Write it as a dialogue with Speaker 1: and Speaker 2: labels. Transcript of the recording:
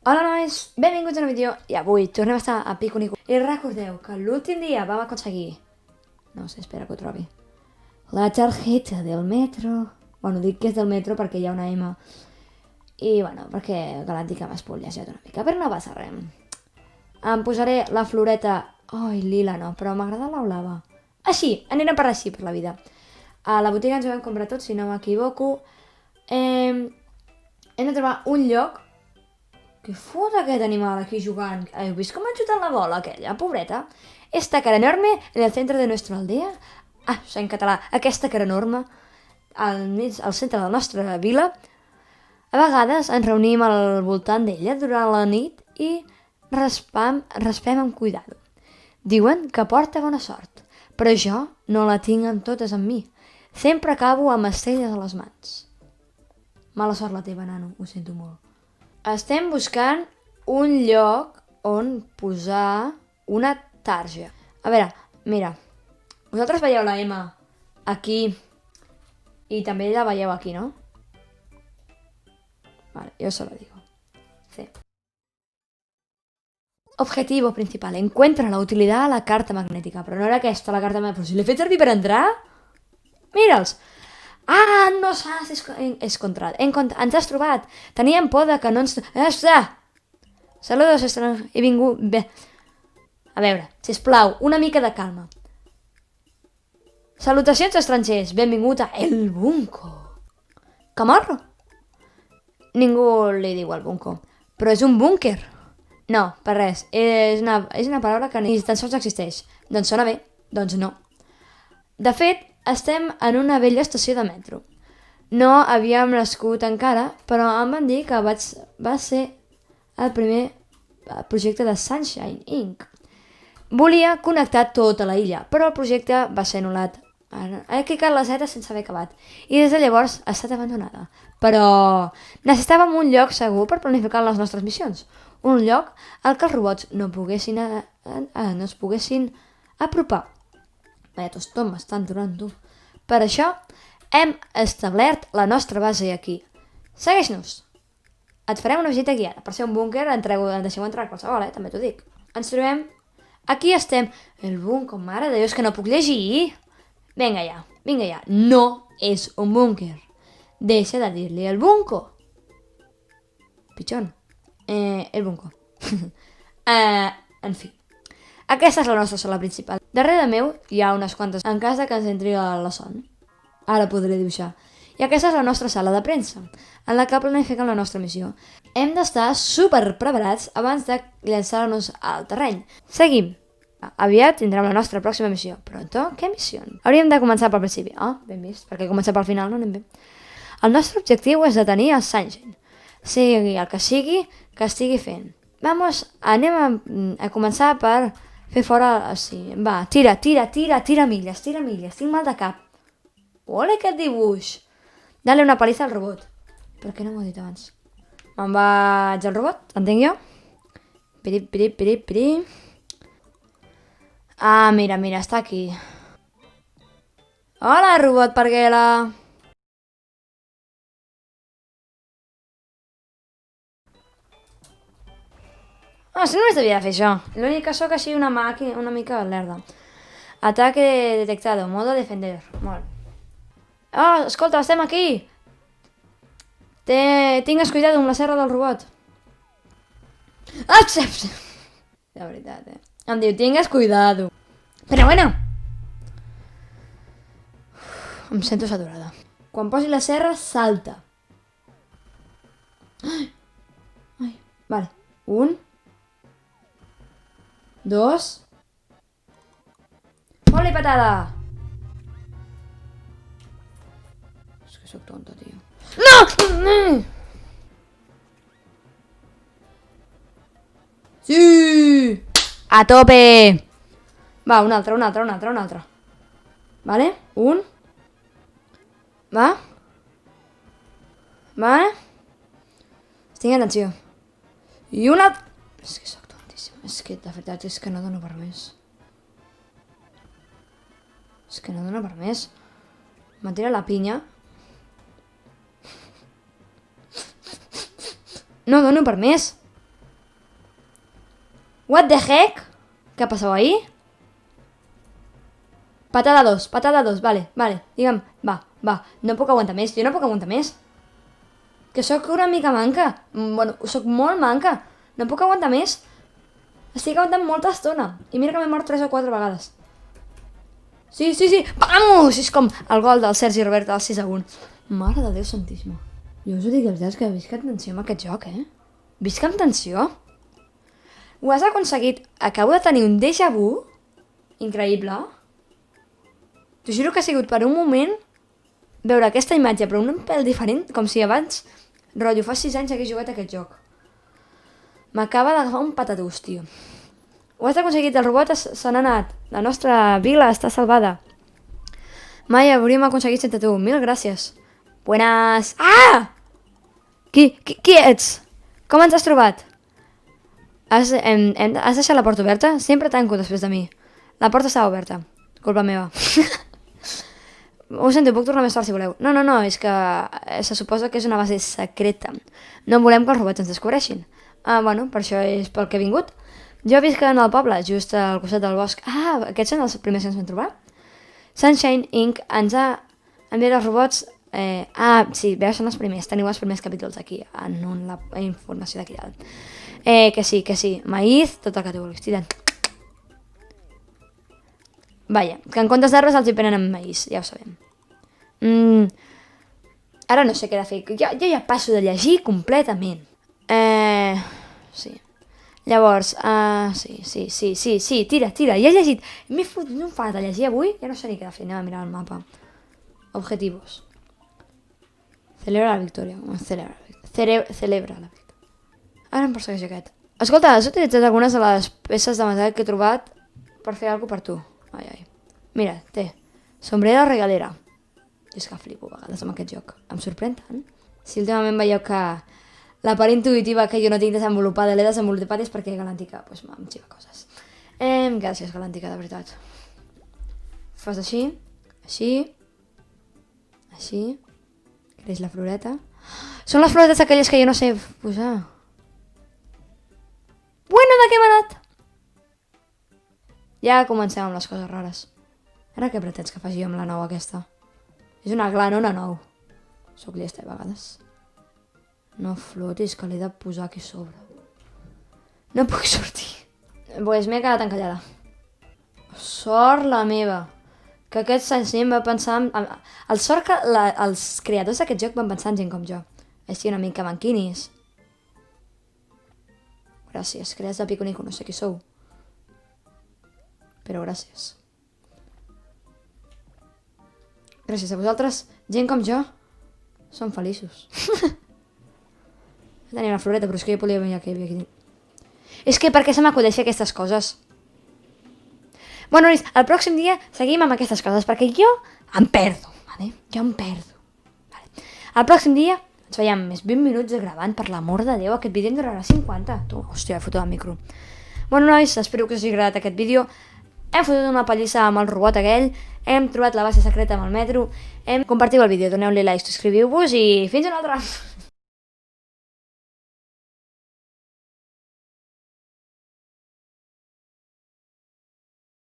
Speaker 1: Hola nois, benvinguts a un vídeo i avui tornem a estar a Pico Nico. I recordeu que l'últim dia vam aconseguir, no sé, espera que ho trobi, la targeta del metro. Bueno, dic que és del metro perquè hi ha una M. I bueno, perquè Galàctica m'ha espoliat una mica, però no passa res. Em posaré la floreta, lila no, però m'agrada la blava. Així, anirem per així per la vida. A la botiga ens ho vam comprar tots, si no m'equivoco. Hem de trobar un lloc. Què fot aquest animal aquí jugant? ¿Heu vist com ha xutat la bola aquella, pobreta? Esta cara enorme en el centre de nuestra aldea. Això en català. Aquesta cara enorme al centre de la nostra vila. A vegades ens reunim al voltant d'ella durant la nit i raspem amb cuidado. Diuen que porta bona sort, però jo no la tinc amb totes amb mi. Sempre acabo amb estrelles a les mans. Mala sort la teva, nano, ho sento molt. Estem buscant un lloc on posar una tarja. A veure, mira, vosaltres veieu la M aquí i també la veieu aquí, no? Vale, yo se lo digo. Sí. Objetivo principal. Encuentra la utilidad a la carta magnética. Però no era aquesta la carta magnética. Però si l'he fet servir per entrar? Mira'ls. Ah, no s'has encontrat. Ens has trobat. Teníem por de que no ens... Saludos, he vingut... Bé. A veure, sisplau, una mica de calma. Salutacions estrangers. Benvingut a El Bunko. Camorro? Ningú li diu el bunko. Però és un búnquer. No, per res. És una paraula que ni tan sols existeix. Doncs sona bé. Doncs no. De fet, estem en una vella estació de metro. No havíem nascut encara, però em van dir que va ser el primer projecte de Sunshine Inc. Volia connectar tota la illa, però el projecte va ser anul·lat. He clicat la Z sense haver acabat i des de llavors ha estat abandonada. Però necessitàvem un lloc segur per planificar les nostres missions. Un lloc al que els robots no es poguessin apropar. Vaya tostom m'estan durant, tu. Per això hem establert la nostra base aquí. Segueix-nos. Et farem una visita guiada. Per ser un búnquer et deixeu entrar qualsevol, també t'ho dic. Ens trobem... Aquí estem. El búnquer, mare de Déu, és que no puc llegir. Vinga ja. No és un búnquer. Deixa de dir-li el bunko. Pitxón. El bunko. En fi. Aquesta és la nostra sala principal. Darrere meu hi ha unes quantes en cas de que ens entri la son. Ara podré dibuixar. I aquesta és la nostra sala de premsa, en la que planifiquem la nostra missió. Hem d'estar super preparats abans de llançar-nos al terreny. Seguim. Aviat tindrem la nostra pròxima missió. Pronto? Què missió? Hauríem de començar pel principi. Ben vist, perquè començar pel final no anem bé. El nostre objectiu és detenir el Sunshine. Sigui el que sigui, que estigui fent. Anem a començar per fer fora... Sí, va, tira milles. Tinc mal de cap. Ole, aquest dibuix. Dale una paliza al robot. Per què no m'ho he dit abans? Me'n vaig al robot, entenc jo. Piri. Ah, mira, està aquí. Hola, robot parguela. Si només devia fer això. L'únic que sóc així una màquina una mica lerda. Ataque detectado, modo defender. Molt. Escolta, estem aquí. Tingues cuidado amb la serra del robot. De veritat, Em diu, tingues cuidado. Però bueno. Em sento saturada. Quan posi la serra, salta. Vale. 1 2 Ole, patada! És que sóc tonta, tio. No! Sí! A tope! Va, un altre. Vale? 1 Va? Vale? Tinc atenció. I una... És que sóc tontíssima. És que, de veritat, és que no dono per més. M'ha tirat la pinya. No dono per més. What the heck? Què passava ahí? Patada 2, vale, digue'm, va, no puc aguantar més, jo no puc aguantar més. Que sóc una mica manca, bueno, sóc molt manca, no puc aguantar més. Estic aguantant molta estona, i mira que m'he mort 3 o 4 vegades. Sí, vamos! És com el gol del Sergi Roberto al 6-1. Mare de Déu santíssima. Jo us ho dic, els que visc amb tensió amb aquest joc, Visc amb tensió? Ho has aconseguit. Acabo de tenir un déjà vu increïble. T'ho juro que ha sigut per un moment veure aquesta imatge, però un pèl diferent, com si abans, rotllo, fa 6 anys hagués jugat a aquest joc. M'acaba d'agafar un patatús, tio. Ho has aconseguit, el robot se n'ha anat. La nostra vila està salvada. Mai hauríem aconseguit sense tu. Mil gràcies. Buenas. Ah! Qui ets? Com ens has trobat? Has deixat la porta oberta? Sempre tanco després de mi. La porta estava oberta. Culpa meva. Ho sento, puc tornar més tard si voleu. No, és que se suposa que és una base secreta. No volem que els robots ens descobreixin. Bueno, per això és pel que he vingut. Jo visc en el poble, just al costat del bosc. Aquests són els primers que ens vam trobar? Sunshine Inc. ens ha enviat els robots... sí, veus, són els primers. Teniu els primers capítols aquí, en la informació d'aquí dalt. Que sí. Maïz, tot el que tu vulguis. Tira't. Vaja, que en comptes d'arbres els hi prenen amb maïs, ja ho sabem. Ara no sé què he de fer. Jo ja passo de llegir completament. Sí. Llavors, sí, tira, ja he llegit. M'he fotut un fart de llegir avui, ja no sé ni què he de fer, anem a mirar el mapa. Objetivos. Celebra la victòria. Celebra la victòria. Ara em persegueix aquest. Escolta, has utilitzat algunes de les peces de metall que he trobat per fer alguna cosa per tu? Ai. Mira, té. Sombrera regalera. Jo és que flipo a vegades amb aquest joc. Em sorprèn tant. Si últimament veieu que la part intuïtiva que jo no tinc desenvolupada l'he desenvolupat és perquè Galàntica em xiva coses. Gràcies, Galàntica, de veritat. Fas així. Creix la floreta. Són les floretes aquelles que jo no sé posar. Bueno, de què hem anat? Ja comencem amb les coses rares. Ara què pretens que faci jo amb la nou aquesta? És una gla, no una nou. Soc llesta a vegades. No flotis, que l'he de posar aquí sobre. No puc sortir. Pues m'he quedat encallada. Sort la meva. Que aquest sencer va pensar el sort que els creadors d'aquest joc van pensar en gent com jo. Així una mica manquinis. Gràcies, creats de Pico Nico, no sé qui sou. Però gràcies. Gràcies a vosaltres, gent com jo, som feliços. Tenia una floreta, però és que jo volia venir aquí. És que per què se m'acudeixen aquestes coses? Bueno, el pròxim dia seguim amb aquestes coses, perquè jo em perdo, vale? Jo em perdo. Vale. El pròxim dia ens veiem més 20 minuts gravant, per l'amor de Déu, aquest vídeo en durarà 50. Hòstia, he fotut el micro. Bueno, nois, espero que us hagi agradat aquest vídeo. Hem fotut una pallissa amb el robot aquell, hem trobat la base secreta amb el metro, compartiu el vídeo, doneu-li like, subscriviu-vos i fins una altra!